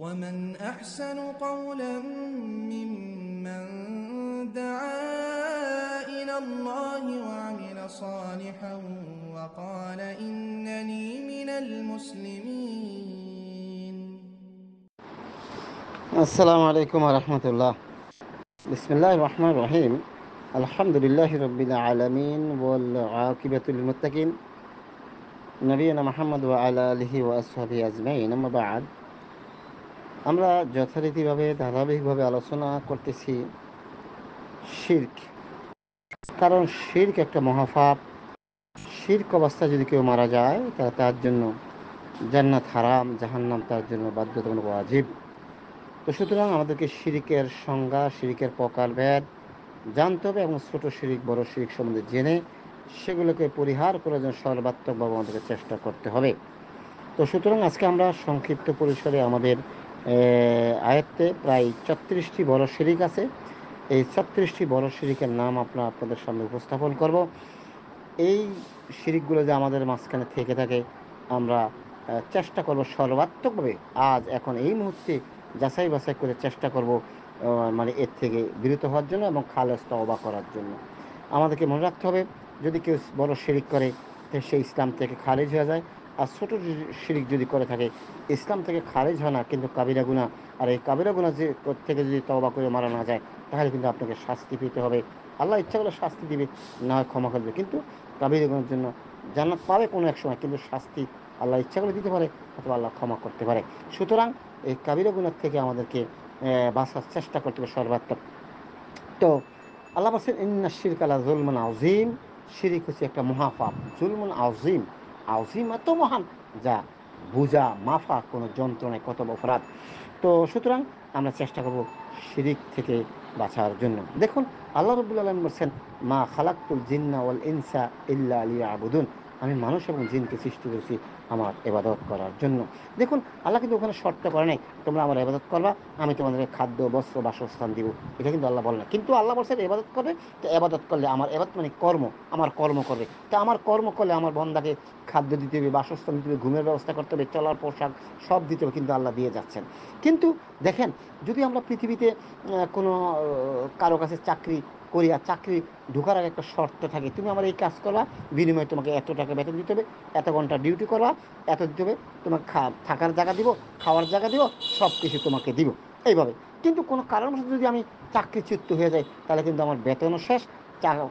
ومن أحسن قولا ممن دعا إلى الله وعمل صالحا وقال إنني من المسلمين. السلام عليكم ورحمة الله. بسم الله الرحمن الرحيم. الحمد لله رب العالمين والعاقبة للمتقين নবিয়না মুহাম্মদ ওয়া আলা আলিহি ওয়া আসহাবিহি আজমাইন। আম্মা বা'দ। আমরা যথারীতিভাবে ধারাবাহিকভাবে আলোচনা করতেছি শিরক। কারণ শিরক একটা মহাপাপ। শিরক অবস্থায় যদি কেউ মারা যায় তাহলে তার জন্য জান্নাত হারাম, জাহান্নাম তার জন্য বাধ্যতামূলক ওয়াজিব। তো সুতরাং আমাদেরকে শিরকের সংজ্ঞা, শিরকের প্রকারভেদ জানতে হবে এবং ছোট শিরিক বড় শিরিক সম্বন্ধে জেনে সেগুলোকে পরিহার করার জন্য সর্বাত্মকভাবে আমাদেরকে চেষ্টা করতে হবে। তো সুতরাং আজকে আমরা সংক্ষিপ্ত পরিসরে আমাদের আয়ত্তে প্রায় 36টি বড় শিরিক আছে। এই 36টি বড় শিরিকের নাম আপনাদের সামনে উপস্থাপন করব। এই শিরিকগুলো যে আমাদের মাঝখানে থেকে থাকে আমরা চেষ্টা করব সর্বাত্মকভাবে এখন এই মুহূর্তে যাচাই বাছাই করে চেষ্টা করব মানে এর থেকে বিরত হওয়ার জন্য এবং খালেস তওবা করার জন্য। আমাদেরকে মনে রাখতে হবে, যদি কেউ বড় শিরিক করে সে ইসলাম থেকে খারিজ হয়ে যায়, আর ছোটো শিরিক যদি করে থাকে ইসলাম থেকে খারিজ হয় না, কিন্তু কাবিরা গুনাহ। আর এই কাবিরা গুনাহ যে থেকে যদি তওবা করে মারা না যায় তাহলে কিন্তু আপনাকে শাস্তি পেতে হবে। আল্লাহ ইচ্ছা করলে শাস্তি দিবে, না হয় ক্ষমা করবে, কিন্তু কাবিরা গুনাহের জন্য জান্নাত পাবে কোনো এক সময়, কিন্তু শাস্তি আল্লাহ ইচ্ছা করে দিতে পারে অথবা আল্লাহ ক্ষমা করতে পারে। সুতরাং এই কাবিরা গুনাহ থেকে আমাদেরকে বাঁচার চেষ্টা করতে হবে সর্বাত্মক। তো আল্লাহ বলছেন ইন্না শিরকা লা যুলমুন আযীম। শিরিক হচ্ছে একটা মহাপাপ। যুলমুন আযীম, আযীম এত মহান যা বোঝা মাফা কোনো যন্ত্রণায় কত অপরাধ। তো সুতরাং আমরা চেষ্টা করব শিরিক থেকে বাঁচার জন্য। দেখুন আল্লাহ রাব্বুল আলামিন বলছেন মা খালাকতুল জিন্না ওয়াল ইনসা ইল্লা লিয়াবুদুন। আমি মানুষ এবং জিনকে সৃষ্টি করেছি আমার ইবাদত করার জন্য। দেখুন আল্লাহ কিন্তু ওখানে শর্ত করে নাই তোমরা আমার ইবাদত করবা, আমি তোমাদের খাদ্য বস্ত্র বাসস্থান দিব, এটা কিন্তু আল্লাহ বলে না। কিন্তু আল্লাহ বলছেন ইবাদত করবে, তো ইবাদত করলে আমার ইবাদত মানে কর্ম, আমার কর্ম করবে। তো আমার কর্ম করলে আমার বান্দাকে খাদ্য দিতে হবে, বাসস্থান দিতে হবে, ঘুমের ব্যবস্থা করতে হবে, চলার পোশাক সব দিতে হবে, কিন্তু আল্লাহ দিয়ে যাচ্ছেন। কিন্তু দেখেন যদি আমরা পৃথিবীতে কোনো কারো কাছে চাকরি করি, আর চাকরি ঢোকার আগে একটা শর্ত থাকে, তুমি আমার এই কাজ করবা, বিনিময়ে তোমাকে এত টাকা বেতন দিতে হবে, এত ঘন্টা ডিউটি করবা, এত দিতে হবে, তোমাকে থাকার জায়গা দিব, খাওয়ার জায়গা দিব, সব কিছু তোমাকে দিব, এইভাবে। কিন্তু কোনো কারণবশত যদি আমি চাকরিচ্যুত হয়ে যাই তাহলে কিন্তু আমার বেতনও শেষ,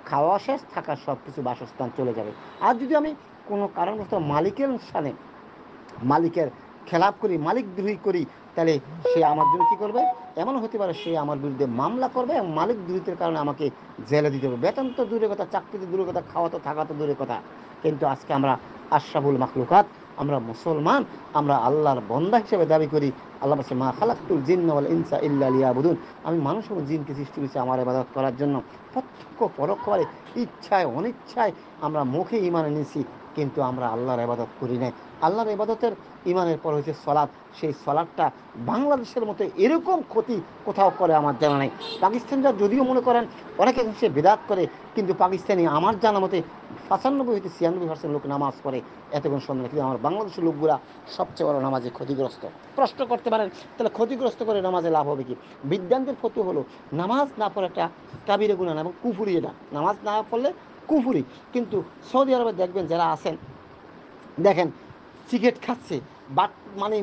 খাওয়া শেষ, থাকার সব কিছু বাসস্থান চলে যাবে। আর যদি আমি কোনো কারণবশত মালিকের স্থানে মালিকের খেলাপ করি, মালিকদ্রোহী করি, তাহলে সে আমার জন্য কী করবে, এমন হতে পারে সে আমার বিরুদ্ধে মামলা করবে এবং মালিকদ্রোহিতার কারণে আমাকে জেলে দিতে হবে। বেতন তো দূরের কথা, চাকরি তো দূরের কথা, খাওয়া তো থাকা তো দূরের কথা। কিন্তু আজকে আমরা আশরাফুল মাখলুকাত, আমরা মুসলমান, আমরা আল্লাহর বন্দা হিসেবে দাবি করি। আল্লাহ বলছে মা খালাকতুল জিন্না ওয়াল ইনসা ইল্লা লিয়াবুদুন। আমি মানুষ এবং জিনকে সৃষ্টি করেছি আমার ইবাদত করার জন্য। প্রত্যক্ষ পরোক্ষভাবে, ইচ্ছায় অনিচ্ছায় আমরা মুখে ঈমান এনেছি, কিন্তু আমরা আল্লাহর ইবাদত করি নাই। আল্লাহর ইবাদতের ঈমানের পর হচ্ছে সলাৎ। সেই সলাৎটা বাংলাদেশের মতো এরকম ক্ষতি কোথাও করে আমার জানা নাই। পাকিস্তানরা যদিও মনে করেন অনেকে সে বিদাত করে, কিন্তু পাকিস্তানি আমার জানা মতে 95-96% লোক নামাজ পড়ে এতক্ষণ সন্ধ্যা, কিন্তু আমার বাংলাদেশের লোকগুলা সবচেয়ে বড় নামাজে ক্ষতিগ্রস্ত। প্রশ্ন করতে পারেন তাহলে ক্ষতিগ্রস্ত করে নামাজে লাভ হবে কি? বিদ্যান্তের ফতোয়া হলো নামাজ না পড়ে একটা কাবিরা গুনাহ এবং কুফরি, এটা নামাজ না পড়লে কুফরি। কিন্তু সৌদি আরবে দেখবেন যারা আছেন, দেখেন সিগারেট খাচ্ছে, বাট মানে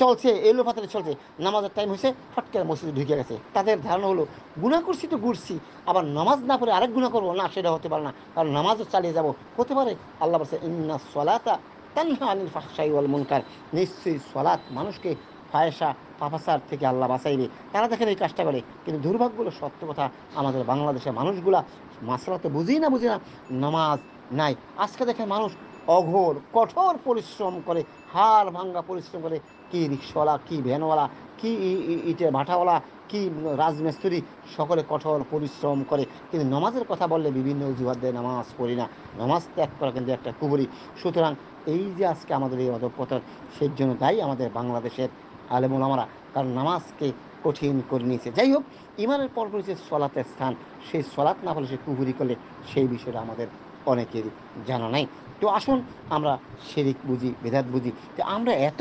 চলছে, এলো পাতারে চলছে, নামাজের টাইম হয়েছে, ফট করে মসজিদে ঢুকে গেছে। তাদের ধারণা হলো গুনাহ করছি তো ঘুরছি, আবার নামাজ না পড়ে আরেক গুনাহ করবো না, সেটা হতে পারে না, কারণ নামাজও চালিয়ে যাব হতে পারে। আল্লাহ বলছে ইন্না সলাতা তানহা আনিল ফাহশাই ওয়াল মুনকার। নিশ্চয়ই সলাৎ মানুষকে ফায়সা পাপাচার থেকে আল্লাহ বাঁচাইবে। তারা দেখেন এই কাজটা করে, কিন্তু দুর্ভাগ্য হলো সত্য কথা, আমাদের বাংলাদেশের মানুষগুলা মাসলা তো বুঝি না নামাজ নাই। আজকে দেখেন মানুষ অঘোর কঠোর পরিশ্রম করে, হাড় ভাঙ্গা পরিশ্রম করে, কি রিক্সাওয়ালা, কি ভ্যানওয়ালা, কি ইটের ভাটাওয়ালা, কি রাজমিস্ত্রি, সকলে কঠোর পরিশ্রম করে, কিন্তু নামাজের কথা বললে বিভিন্ন অজুহাত দেয় নামাজ পড়ি না। নামাজ ত্যাগ করা কিন্তু একটা কুফরি। সুতরাং এই যে আজকে আমাদের এই অধঃপতন, সেই জন্য দায়ী আমাদের বাংলাদেশের আলেম ওলামারা, কারণ নামাজকে কঠিন করে নিয়েছে। যাই হোক, ইমানের পর রয়েছে সলাতের স্থান, সেই সলাৎ না হলে সে কুফরি করলে সেই বিষয়টা আমাদের অনেকেরই জানা নাই। তো আসুন আমরা শিরিক বুঝি, বেদাত বুঝি। তো আমরা এত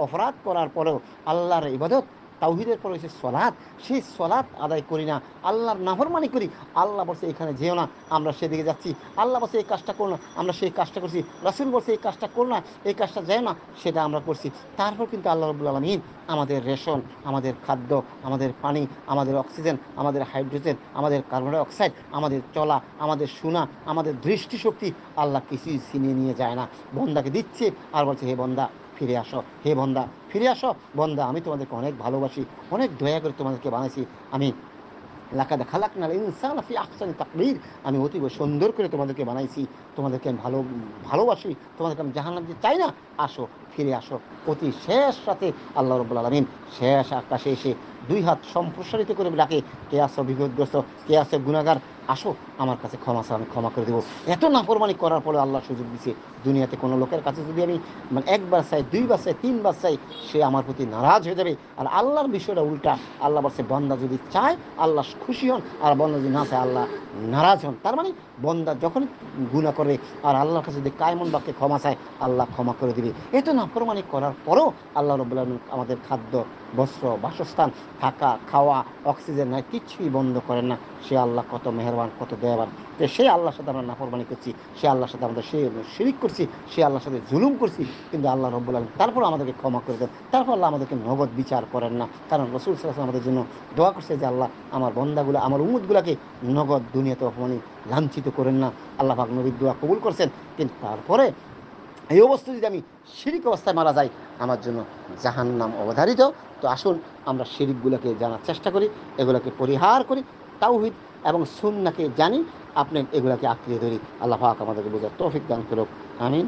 অপরাধ করার পরেও আল্লাহর ইবাদত, তাওহীদের পরে হচ্ছে সলাৎ, সেই সলাৎ আদায় করি না, আল্লাহর নাফরমানি করি। আল্লাহ বলছে এখানে যেও না, আমরা সেদিকে যাচ্ছি। আল্লাহ বলছে এই কাজটা করো না, আমরা সেই কাজটা করছি। রাসূল বলছে এই কাজটা করো না, এই কাজটা যেও না, সেটা আমরা করছি। তারপর কিন্তু আল্লাহ রাব্বুল আলামিন আমাদের রেশন, আমাদের খাদ্য, আমাদের পানি, আমাদের অক্সিজেন, আমাদের হাইড্রোজেন, আমাদের কার্বন ডাই অক্সাইড, আমাদের চলা, আমাদের শোনা, আমাদের দৃষ্টিশক্তি আল্লাহ কিছুই ছিনিয়ে নিয়ে যায় না, বন্দাকে দিচ্ছে। আর বলছে হে বন্দা ফিরে আসো, হে বন্দা ফিরে আসো। বন্দা আমি তোমাদেরকে অনেক ভালোবাসি, অনেক দয়া করে তোমাদেরকে বানাইছি। আমি লাকাদ খালাকনাল ইনসানা ফি আহসানি তাকবীর, আমি অতীব সুন্দর করে তোমাদেরকে বানাইছি, তোমাদেরকে আমি ভালোবাসি, তোমাদেরকে আমি জাহান্নাম দিতে চাই না। আসো, ফিরে আসো। অতি শেষ রাতে আল্লাহ রাব্বুল আলামিন শেষ আকাশে এসে দুই হাত সম্প্রসারিত করে ডাকে, কে আছো বিপদগ্রস্ত, কে আছো গুনাহগার, আসো আমার কাছে ক্ষমা চাও, আমি ক্ষমা করে দেবো। এত নাফরমানি করার পরে আল্লাহ সুযোগ দিছে। দুনিয়াতে কোনো লোকের কাছে যদি আমি মানে একবার চাই, দুইবার চাই, তিনবার চাই, সে আমার প্রতি নারাজ হয়ে যাবে। আর আল্লাহর বিষয়টা উল্টা। আল্লাহ বলছে বন্দা যদি চায় আল্লাহ খুশি হন, আর বন্দা যদি না চায় আল্লাহ নারাজ হন। তার মানে বন্দা যখনই গুনাহ করে আর আল্লাহর কাছে যদি কায়মন বাক্যে ক্ষমা চায়, আল্লাহ ক্ষমা করে দিবে। এত নাফরমানি করার পরও আল্লাহ রাব্বুল আলামিন আমাদের খাদ্য, বস্ত্র, বাসস্থান, থাকা, খাওয়া, অক্সিজেন নাই, কিচ্ছুই বন্ধ করেন না। সে আল্লাহ কত মেহেরবান, কত দয়াবান। তো সেই আল্লাহর সাথে আমরা নাফরমানি করছি, সে আল্লাহর সাথে আমাদের সে শিরিক করছি, সে আল্লাহর সাথে জুলুম করছি, কিন্তু আল্লাহ রাব্বুল আলামিন তারপর আমাদেরকে ক্ষমা করে দেন। তারপর আল্লাহ আমাদেরকে নগদ বিচার করেন না। কারণ রাসূল সাল্লাল্লাহু আলাইহি ওয়াসাল্লাম আমাদের জন্য দোয়া করছে যে আল্লাহ আমার বন্দাগুলো, আমার উম্মতগুলোকে নগদ দুনিয়াতে অপমানি লাঞ্ছিত করেন না। আল্লাহ পাক নবীর দোয়া কবুল করছেন। কিন্তু তারপরে এই অবস্থা যদি আমি শিরিক অবস্থায় মারা যাই, আমার জন্য জাহান্নাম অবধারিত। তো আসুন আমরা শিরিকগুলোকে জানার চেষ্টা করি, এগুলোকে পরিহার করি, তাওহীদ এবং সুন্নাহকে জানি, আপনি এগুলোকে আঁকড়ে ধরি। আল্লাহ পাক আমাদেরকে বোঝার তৌফিক দান করুক। আমিন।